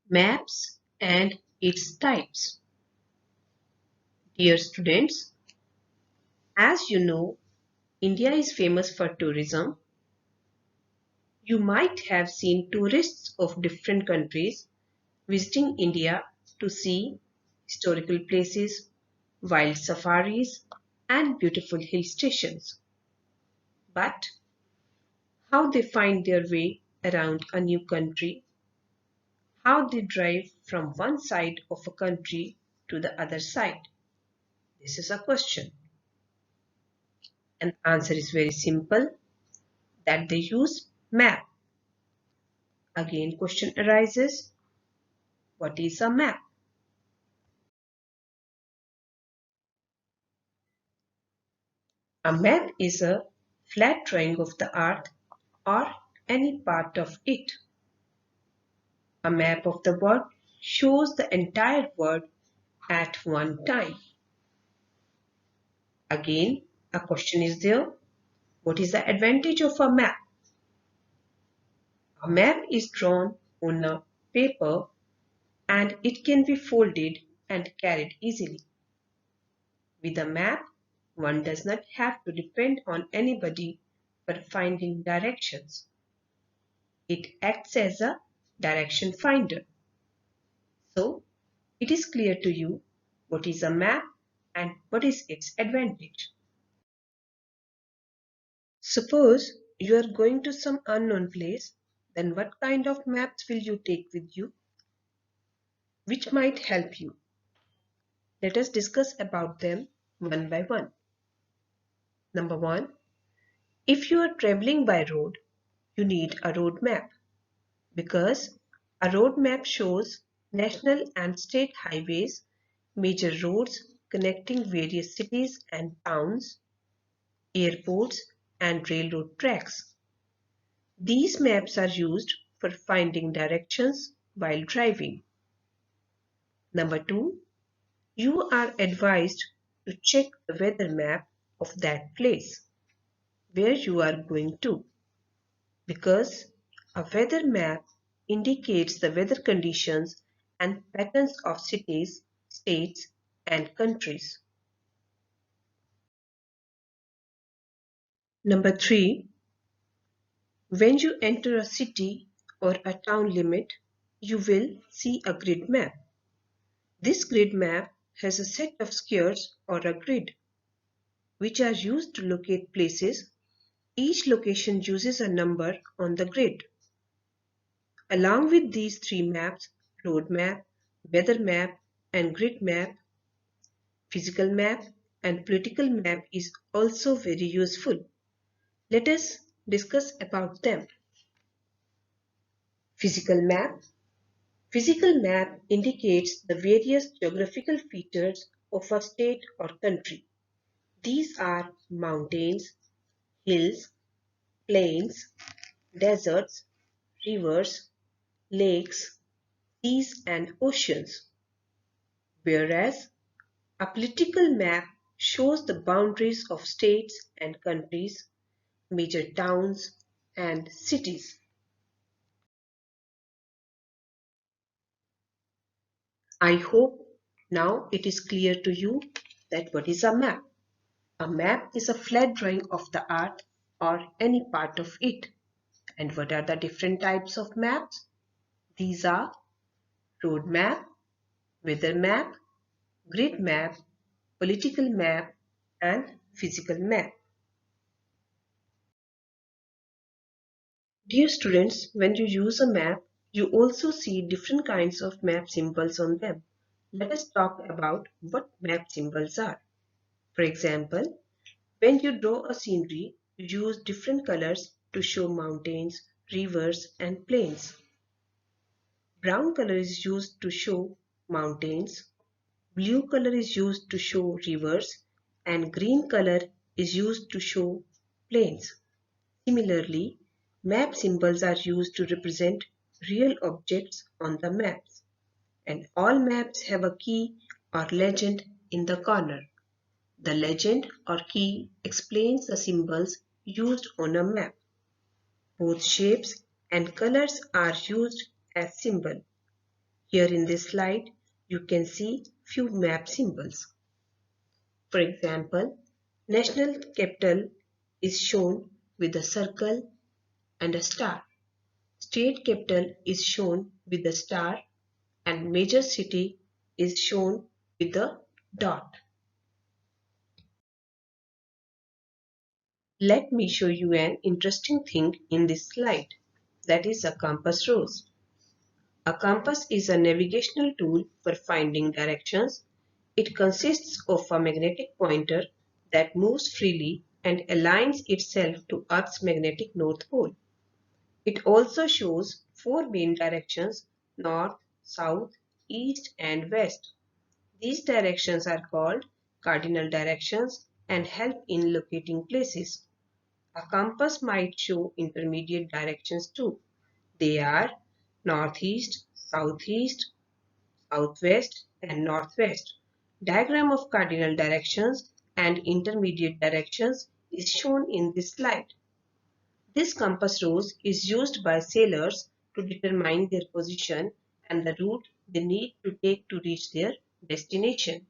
Maps and its types. Dear students, as you know, India is famous for tourism. You might have seen tourists of different countries visiting India to see historical places, wild safaris, and beautiful hill stations. But how they find their way around a new country, how they drive from one side of a country to the other side. This is a question. And the answer is very simple, that they use map. Again, question arises, what is a map? A map is a flat drawing of the earth or any part of it. A map of the world shows the entire world at one time. Again, a question is there. What is the advantage of a map? A map is drawn on a paper and it can be folded and carried easily. With a map, one does not have to depend on anybody for finding directions. It acts as a direction finder. So, it is clear to you what is a map and what is its advantage. Suppose you are going to some unknown place, then what kind of maps will you take with you, which might help you? Let us discuss about them one by one. Number one, if you are traveling by road, you need a road map because a road map shows national and state highways, major roads connecting various cities and towns, airports, and railroad tracks. These maps are used for finding directions while driving. Number two, you are advised to check the weather map of that place where you are going to, because a weather map indicates the weather conditions and patterns of cities, states, and countries. Number three, when you enter a city or a town limit, you will see a grid map. This grid map has a set of squares or a grid, which are used to locate places. Each location uses a number on the grid. Along with these three maps, road map, weather map, and grid map, physical map, and political map is also very useful. Let us discuss about them. Physical map. Physical map indicates the various geographical features of a state or country. These are mountains, hills, plains, deserts, rivers, lakes, seas and oceans. Whereas a political map shows the boundaries of states and countries, major towns and cities. I hope now it is clear to you that what is a map. A map is a flat drawing of the earth or any part of it. And what are the different types of maps? These are road map, weather map, grid map, political map, and physical map. Dear students, when you use a map, you also see different kinds of map symbols on them. Let us talk about what map symbols are. For example, when you draw a scenery, you use different colors to show mountains, rivers, and plains. Brown color is used to show mountains, blue color is used to show rivers, and green color is used to show plains. Similarly, map symbols are used to represent real objects on the maps, and all maps have a key or legend in the corner. The legend or key explains the symbols used on a map. Both shapes and colors are used as symbol. Here in this slide, you can see few map symbols. For example, national capital is shown with a circle and a star. State capital is shown with a star and major city is shown with a dot. Let me show you an interesting thing in this slide, that is a compass rose. A compass is a navigational tool for finding directions. It consists of a magnetic pointer that moves freely and aligns itself to Earth's magnetic north pole. It also shows four main directions: north, south, east and west. These directions are called cardinal directions and help in locating places. A compass might show intermediate directions too. They are northeast, southeast, southwest, and northwest. Diagram of cardinal directions and intermediate directions is shown in this slide. This compass rose is used by sailors to determine their position and the route they need to take to reach their destination.